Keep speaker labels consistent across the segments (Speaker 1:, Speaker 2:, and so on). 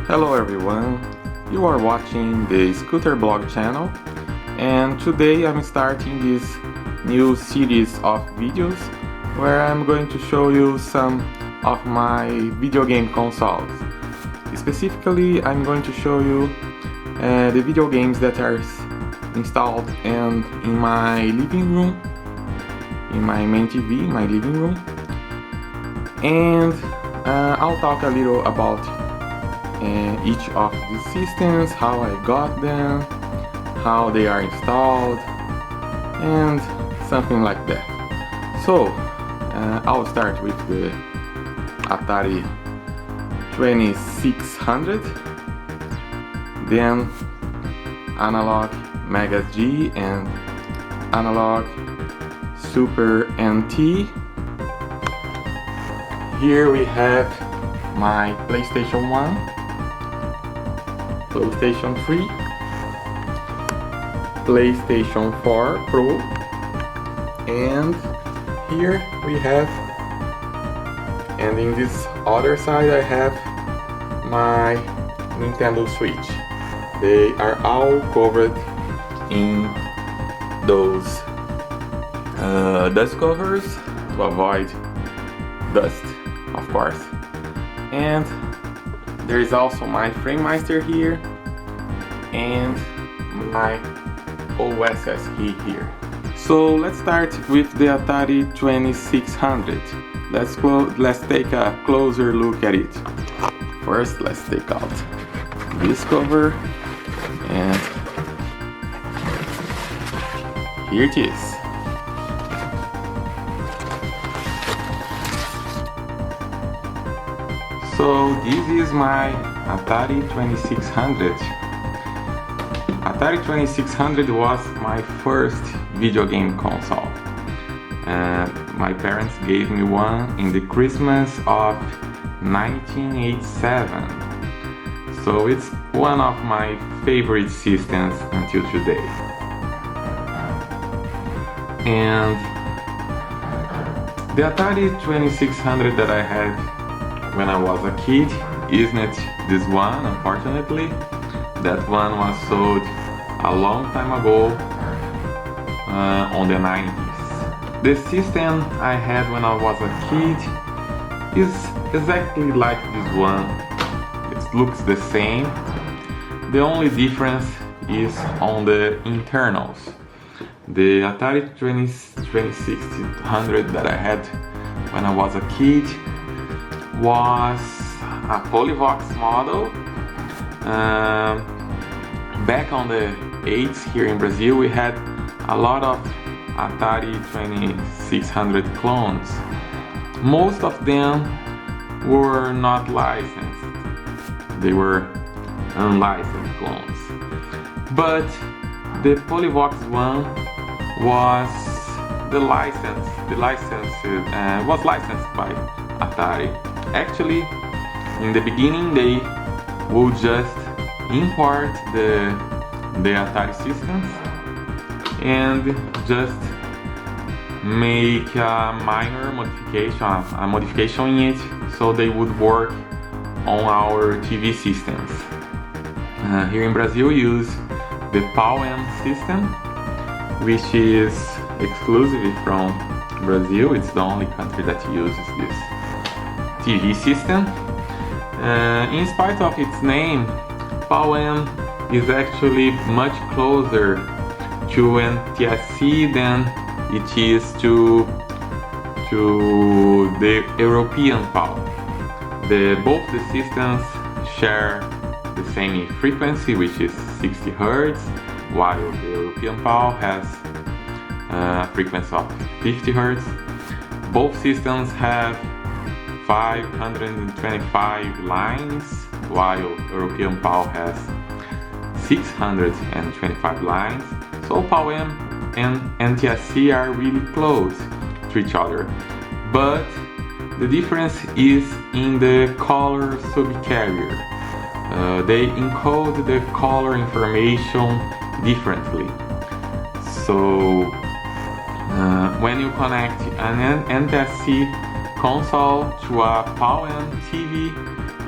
Speaker 1: Hello everyone, you are watching the Scooter Blog channel, and today I'm starting this new series of videos where I'm going to show you some of my video game consoles. Specifically, I'm going to show you the video games that are installed in my living room, in my main TV, in my living room, and I'll talk a little about each of these systems, how I got them, how they are installed, and something like that. So I'll start with the Atari 2600, then analog Mega G and analog Super NT. Here we have my PlayStation 1, PlayStation 3, PlayStation 4 Pro, and here we have, and in this other side I have my Nintendo Switch. They are all covered in those dust covers to avoid dust, of course. And there is also my Framemeister here and my OSSC here. So let's start with the Atari 2600. Let's take a closer look at it. First, let's take out this cover, and here it is. So this is my Atari 2600. Atari 2600 was my first video game console. My parents gave me one in the Christmas of 1987. So it's one of my favorite systems until today. And the Atari 2600 that I had when I was a kid isn't this one, unfortunately. That one was sold a long time ago, on the 90s. The system I had when I was a kid is exactly like this one. It looks the same. The only difference is on the internals. The Atari 2600 that I had when I was a kid was a Polyvox model. Back on the 8s here in Brazil, we had a lot of Atari 2600 clones. Most of them were not licensed. They were unlicensed clones. But the Polyvox one was was licensed by Atari. Actually, in the beginning they would just import the Atari systems and just make a minor modification in it, so they would work on our TV systems. Here in Brazil we use the PAL-M system, which is exclusive from Brazil. It's the only country that uses this TV system. In spite of its name, PAL-M is actually much closer to NTSC than it is to the European PAL. Both the systems share the same frequency, which is 60 Hz, while the European PAL has a frequency of 50 Hz. Both systems have 525 lines, while European PAL has 625 lines. So PAL-M and NTSC are really close to each other. But the difference is in the color subcarrier. They encode the color information differently. So when you connect an NTSC console to a PAL-M TV,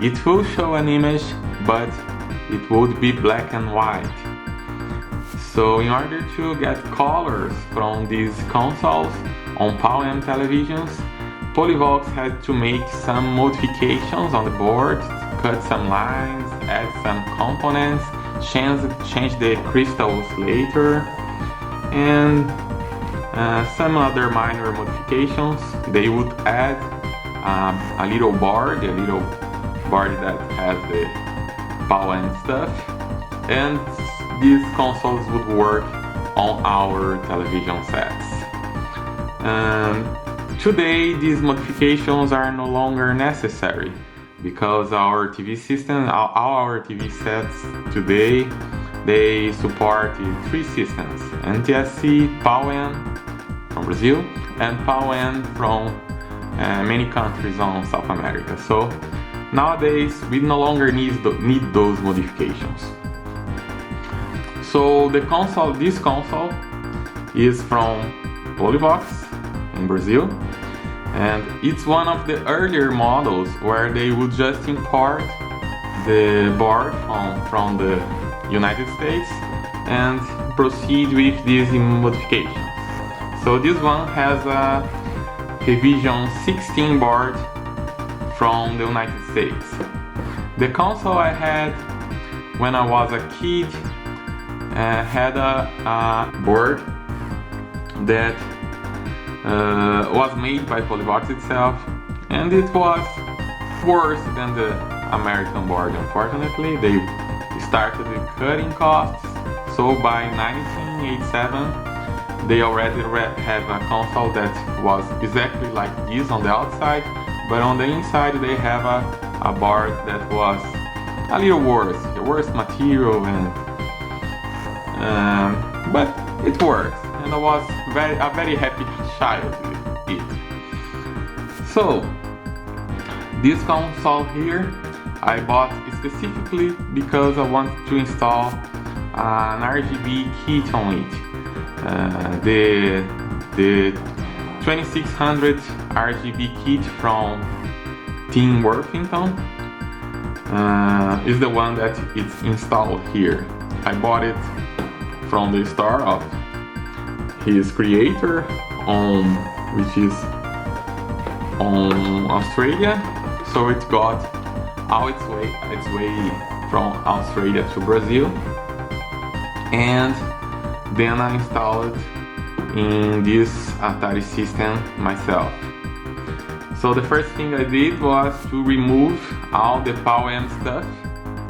Speaker 1: it will show an image but it would be black and white. So in order to get colors from these consoles on PAL-M televisions, Polyvox had to make some modifications on the board, cut some lines, add some components, change the crystals later, and some other minor modifications. They would add a little board that has the PAL-M stuff, and these consoles would work on our television sets. Today these modifications are no longer necessary because our TV system, all our TV sets today, they support three systems: NTSC, PAL-M from Brazil, and PAL-M from many countries on South America. So nowadays we no longer need those modifications. So this console is from Polyvox in Brazil, and it's one of the earlier models where they would just import the board from the United States and proceed with these modifications. So this one has a Revision 16 board from the United States. The console I had when I was a kid had a board that was made by Polyvox itself, and it was worse than the American board. Unfortunately, they started with cutting costs, so by 1987 they already have a console that was exactly like this on the outside, but on the inside they have a board that was a little worse material, and but it works, and I was a very happy child with it. So this console here I bought specifically because I want to install an RGB kit on it. The 2600 RGB kit from Team Worthington is the one that is installed here. I bought it from the store of his creator, which is on Australia. So it got all its way from Australia to Brazil, and then I installed it in this Atari system myself. So the first thing I did was to remove all the PAL-M stuff.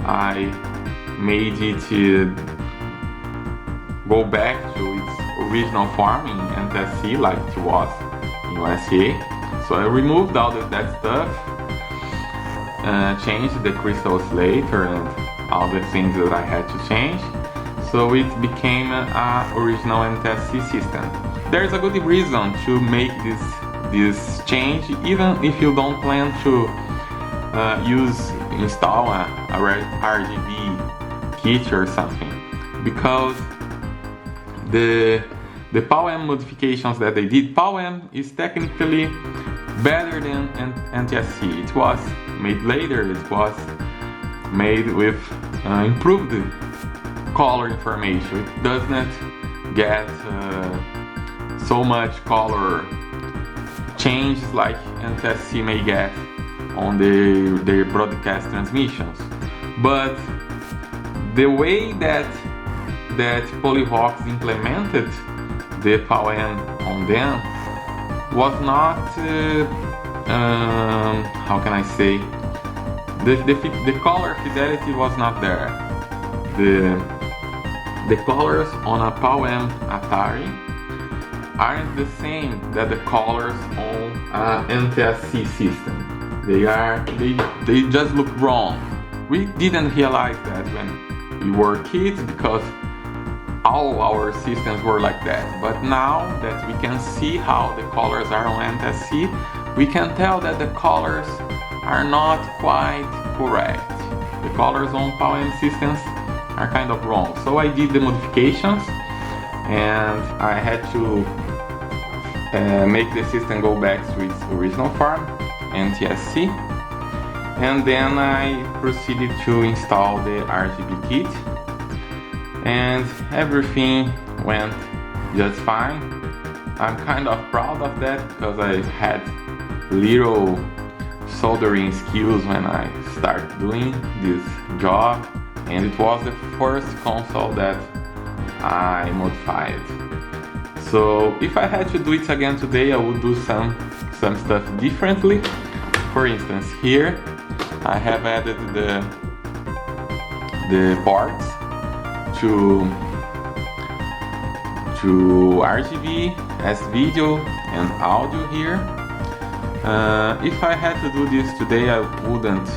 Speaker 1: I made it go back to its original form in NTSC like it was in USA. So I removed all that stuff, changed the crystals later and all the things that I had to change, so it became an original NTSC system. There's a good reason to make this change, even if you don't plan to install a RGB kit or something, because the PAL-M modifications that they did, PAL-M is technically better than NTSC. It was made later, it was made with improved color information. It does not get so much color change like NTSC may get on their broadcast transmissions. But the way that Polyvox implemented the PAL-M on them was not, how can I say, the color fidelity was not there. The colors on a PAL-M Atari aren't the same that the colors on an NTSC system. They just look wrong. We didn't realize that when we were kids because all our systems were like that. But now that we can see how the colors are on NTSC, we can tell that the colors are not quite correct. The colors on PAL-M systems are kind of wrong. So I did the modifications, and I had to make the system go back to its original form, NTSC. and then I proceeded to install the RGB kit, and everything went just fine. I'm kind of proud of that because I had little soldering skills when I started doing this job, and it was the first console that I modified. So if I had to do it again today, I would do some stuff differently. For instance, here I have added the ports to RGB as video and audio here. If I had to do this today, I wouldn't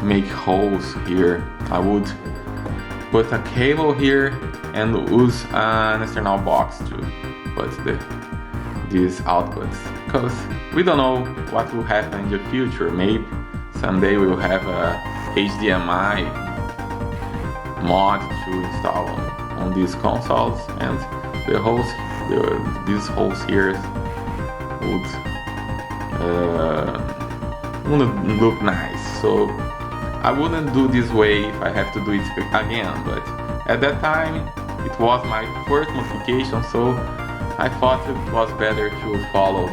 Speaker 1: make holes here. I would put a cable here and use an external box to put these outputs, because we don't know what will happen in the future. Maybe someday we will have a HDMI mod to install on these consoles, and these holes here wouldn't look nice. So I wouldn't do this way if I have to do it again, but at that time it was my first modification, so I thought it was better to follow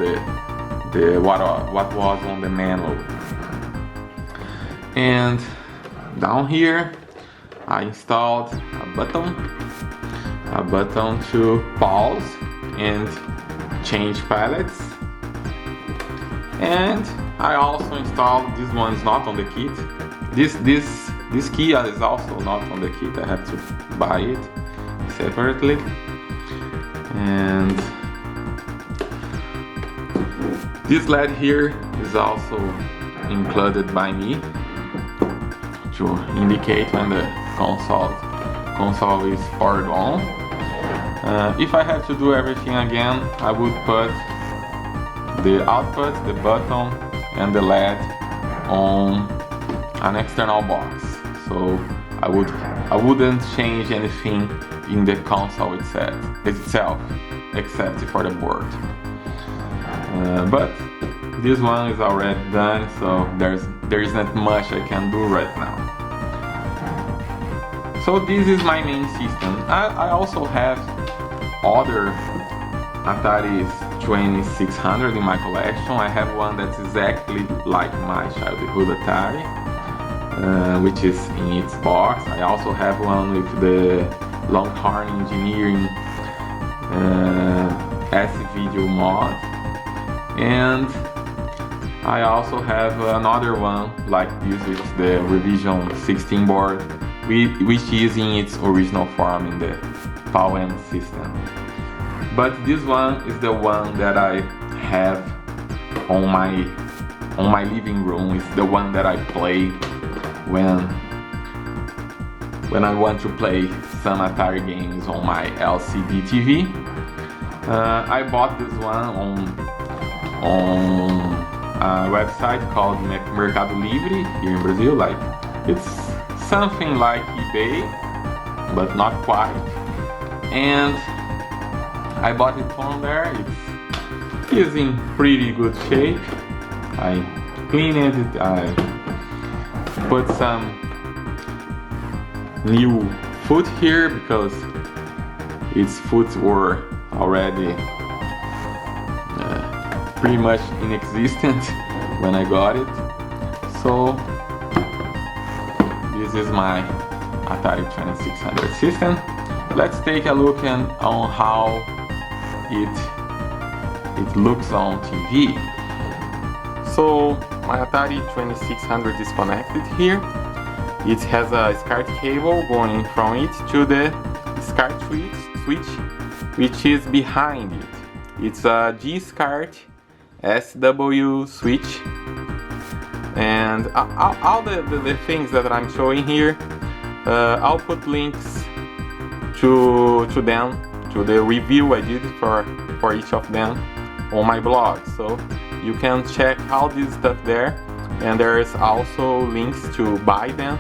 Speaker 1: what was on the manual. And down here I installed a button to pause and change palettes, and I also installed, this one is not on the kit, this key is also not on the kit, I have to buy it separately. And this LED here is also included by me to indicate when the console is powered on. If I had to do everything again, I would put the output, the button and the LED on an external box, so I wouldn't change anything in the console itself except for the board. But this one is already done, so there is not much I can do right now. So this is my main system. I also have other Atari 2600 in my collection. I have one that's exactly like my childhood Atari, which is in its box. I also have one with the Longhorn Engineering S-Video mod, and I also have another one like this with the Revision 16 board, which is in its original form in the PAL-M system. But this one is the one that I have on my living room. It's the one that I play when I want to play some Atari games on my LCD TV. I bought this one on a website called Mercado Livre here in Brazil. Like, it's something like eBay, but not quite. And I bought it from there. It's in pretty good shape. I cleaned it, I put some new foot here because its foot were already pretty much inexistent when I got it. So this is my Atari 2600 system. Let's take a look on how it looks on TV. So my Atari 2600 is connected here. It has a SCART cable going from it to the SCART switch, which is behind it. It's a G-SCART SW switch, and all the things that I'm showing here, I'll put links to them, to the review I did for each of them on my blog, so you can check all this stuff there, and there is also links to buy them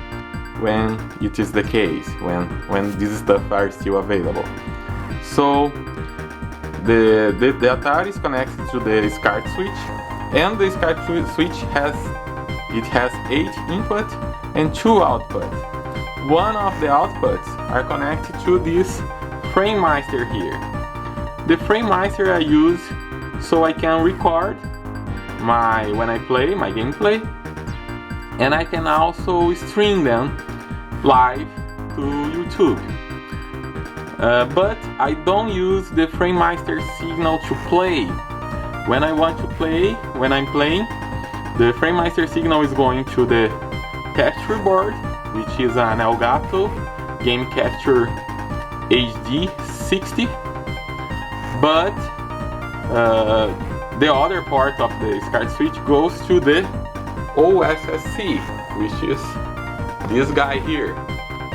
Speaker 1: when it is the case, when this stuff are still available. So the Atari is connected to the SCART switch, and the SCART switch has it has 8 input and 2 output. One of the outputs are connected to this Framemeister here. The Framemeister I use so I can record when I play my gameplay, and I can also stream them live to YouTube. But I don't use the Framemeister signal to play. When I'm playing, the Framemeister signal is going to the capture board, which is an Elgato Game Capture HD 60. But the other part of the SCART switch goes to the OSSC, which is this guy here.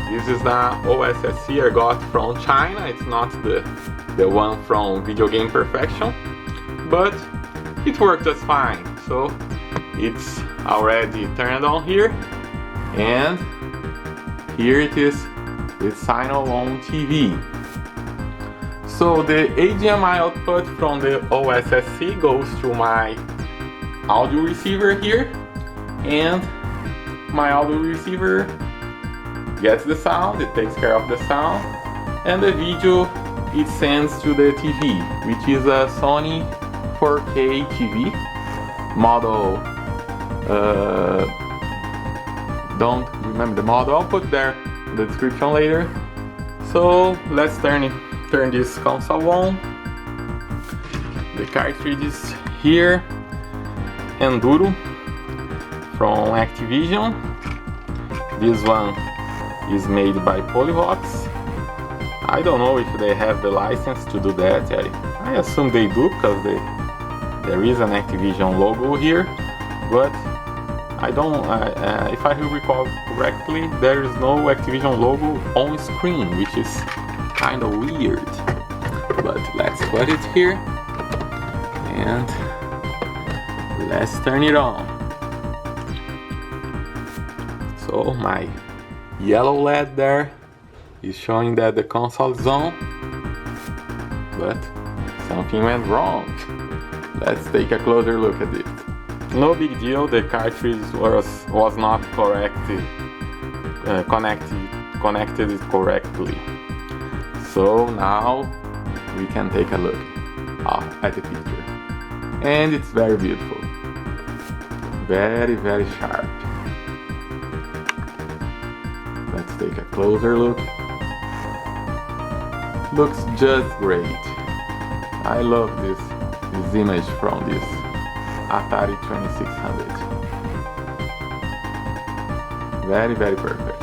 Speaker 1: This is the OSSC I got from China. It's not the one from Videogame Perfection, but it works just fine. So it's already turned on here, and here it is with signal on TV. So the HDMI output from the OSSC goes to my audio receiver here, and my audio receiver gets the sound, it takes care of the sound, and the video it sends to the TV, which is a Sony 4K TV model. Don't remember the model, I'll put there in the description later. So let's turn this console on. The cartridge is here, Enduro from Activision. This one is made by Polyvox. I don't know if they have the license to do that. I assume they do, because there is an Activision logo here, but I don't. If I recall correctly, there is no Activision logo on screen, which is kind of weird. But let's put it here and let's turn it on. So my yellow LED there is showing that the console is on, but something went wrong. Let's take a closer look at it. No big deal, the cartridge was not connected correctly. So now we can take a look at the picture, and it's very beautiful, very, very sharp. Let's take a closer look. Looks just great. I love this image from this Atari 2600. Very, very perfect.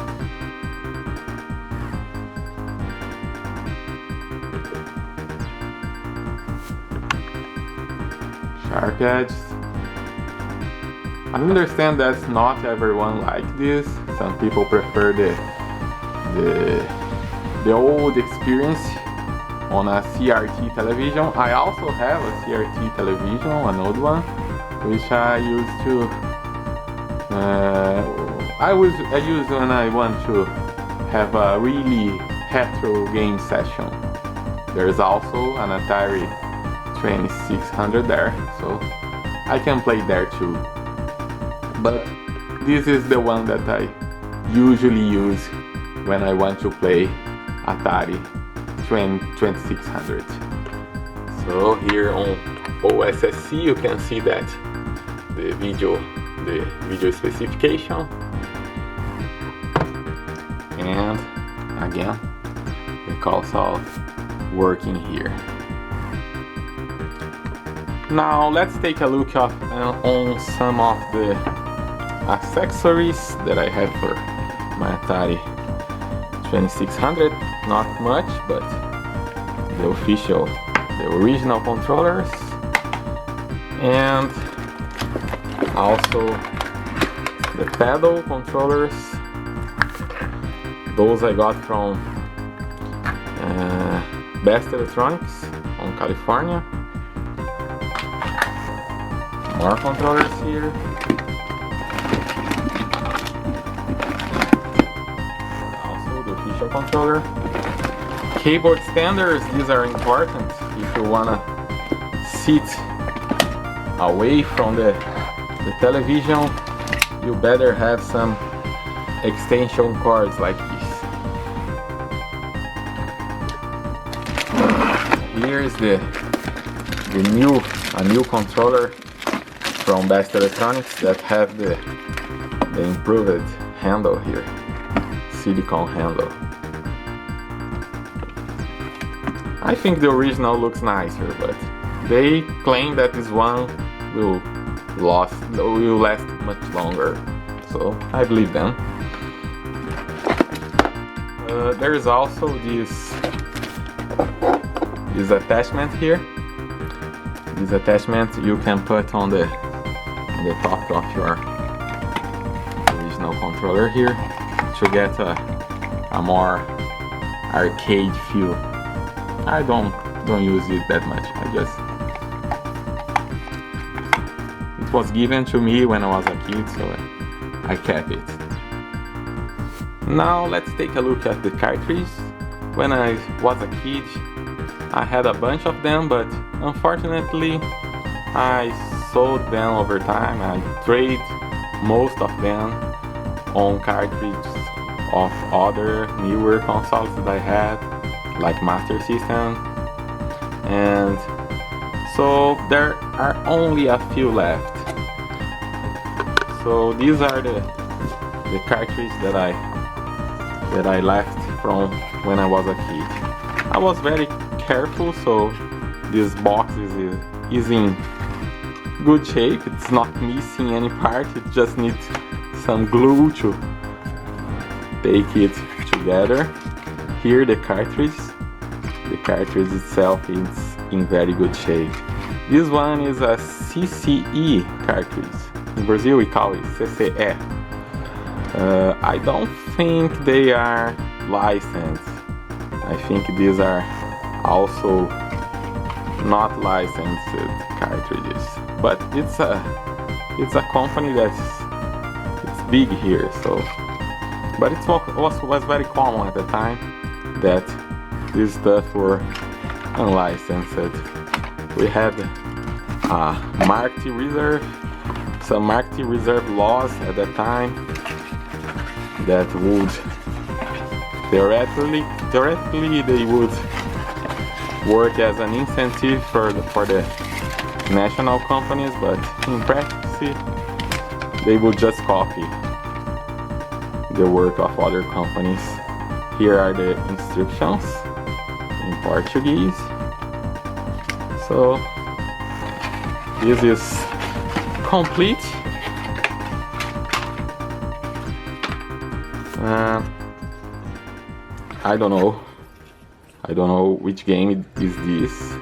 Speaker 1: Sharp edges. I understand that not everyone like this. Some people prefer the old experience on a CRT television. I also have a CRT television, an old one, which I used to. I use when I want to have a really retro game session. There's also an Atari 2600 there, so I can play there too. But this is the one that I usually use when I want to play Atari 2600. So here on OSSC you can see that the video specification, and again the console working here. Now let's take a look on some of the accessories that I have for my Atari 2600. Not much, but the original controllers, and also the pedal controllers. Those I got from Best Electronics on California. More controllers here. Also the official controller. Keyboard standers, these are important if you wanna sit away from the television. you better have some extension cords like this. Here is a new controller from Best Electronics that have the improved handle here, silicone handle. I think the original looks nicer, but they claim that this one will last much longer, so I believe them. There is also this attachment here. This attachment you can put on the top of your original controller here to get a more arcade feel. I don't use it that much. It was given to me when I was a kid, so I kept it. Now let's take a look at the cartridge. When I was a kid, I had a bunch of them, but unfortunately I sold them over time. I traded most of them on cartridges of other newer consoles that I had, like Master System, and so there are only a few left. So these are the cartridges that I left from when I was a kid. I was very careful, so this box is in good shape. It's not missing any part. It just needs some glue to take it together. Here the cartridge itself is in very good shape. This one is a CCE cartridge. In Brazil we call it CCE. I don't think they are licensed. I think these are also not licensed cartridges, but it's a company it's big here, so. But it was very common at the time that this stuff were unlicensed. We had market reserve, some market reserve laws at the time that would theoretically they would work as an incentive for the national companies, but in practice they would just copy the work of other companies. Here are the instructions in Portuguese. So this is complete. I don't know which game is this.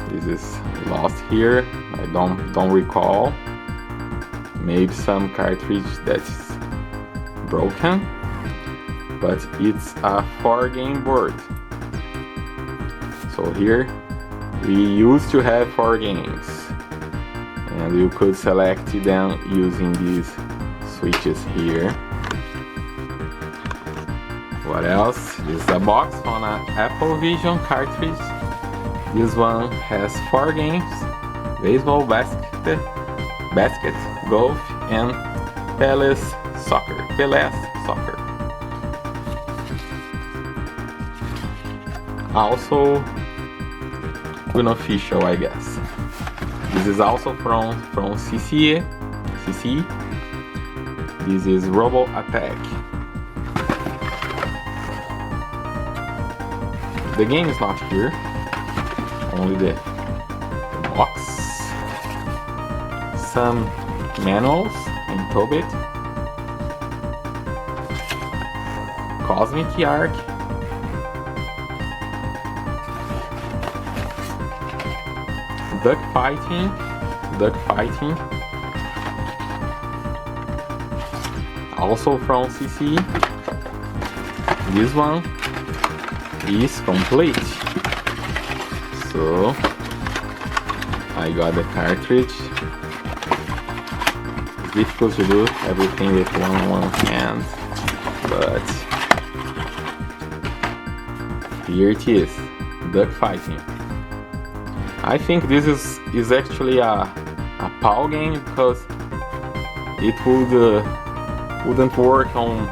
Speaker 1: This is lost here. I don't recall. Maybe some cartridge that's broken, but it's a 4-game board. So here we used to have 4 games, and you could select them using these switches here. What else? This is a box on an Apple Vision cartridge. This one has 4 games: baseball, basket, golf, and Pelé Soccer. Also unofficial, I guess. This is also from CCE. This is Robo Attack. The game is not here, only the box, some manuals in Tobit, Cosmic Arc, Duck Fighting, also from CC. This one is complete. So I got the cartridge. It's difficult to do everything with one hand, but here it is, Duck Fighting. I think this is actually a PAL game because it wouldn't work on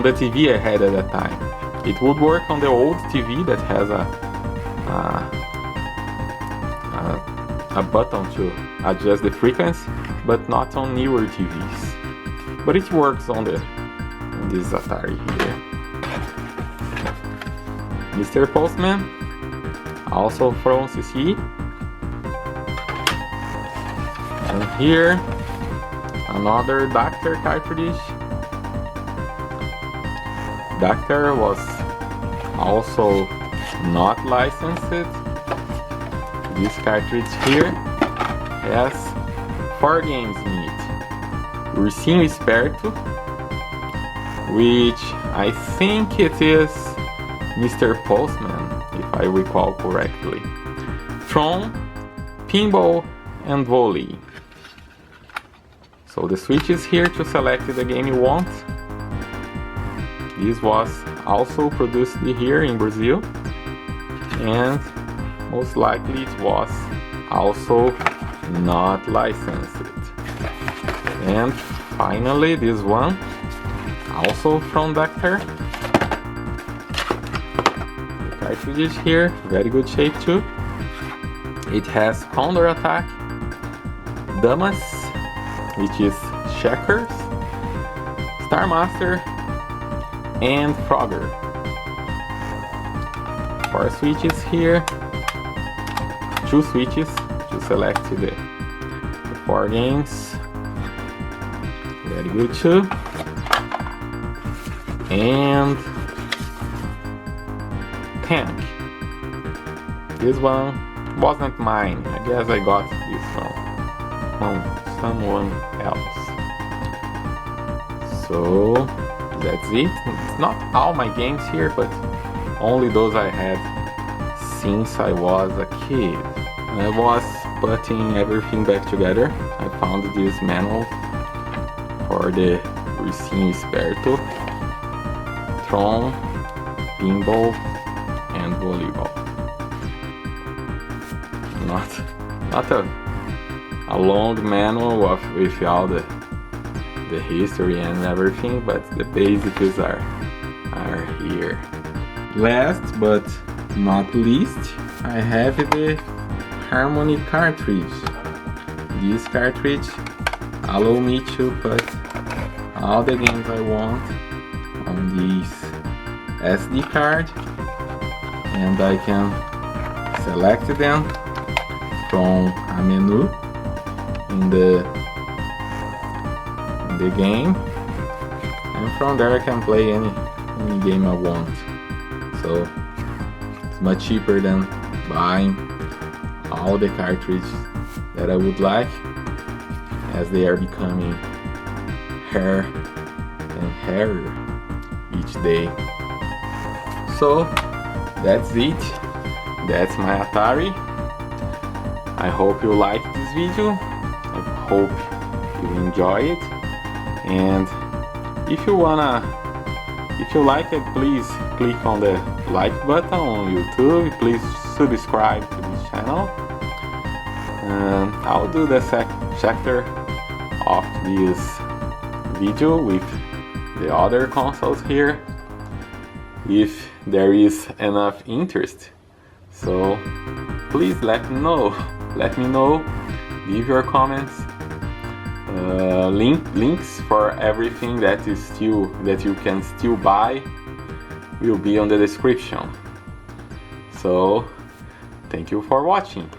Speaker 1: the TV I had at that time. It would work on the old TV that has a button to adjust the frequency, but not on newer TVs. But it works on this Atari here. Mr. Postman, also from CC. And here, another Doctor cartridge. Doctor was also not licensed. This cartridge here has 4 games in it. Ursinho Esperto, which I think it is Mr. Postman, if I recall correctly. Tron, Pinball and Volley. So the switch is here to select the game you want. This was also produced here in Brazil, and most likely it was also not licensed. And finally this one, also from Doctor. The cartridge is here, very good shape too. It has Counter Attack, Damas, which is checkers, Star Master, and Frogger. 4 switches here, 2 switches to select the 4 games. Very good too. And tank. This one wasn't mine. I guess I got this from someone else. So that's it. It's not all my games here, but only those I had since I was a kid. I was putting everything back together. I found this manual for the Ursinho Esperto, Tron, Pinball and Volleyball. Not a long manual with all the history and everything, but the basics are here. Last but not least, I have the Harmony cartridge. This cartridge allows me to put all the games I want on this SD card, and I can select them from a menu in the game, and from there I can play any game I want. So it's much cheaper than buying all the cartridges that I would like, as they are becoming rarer and rarer each day. So that's it. That's my Atari. I hope you liked this video. I hope you enjoy it. And if you like it, please click on the like button on YouTube. Please subscribe to this channel. I'll do the chapter of this video with the other consoles here, if there is enough interest. So please let me know. Leave your comments. Links for everything that you can still buy will be on the description. So thank you for watching.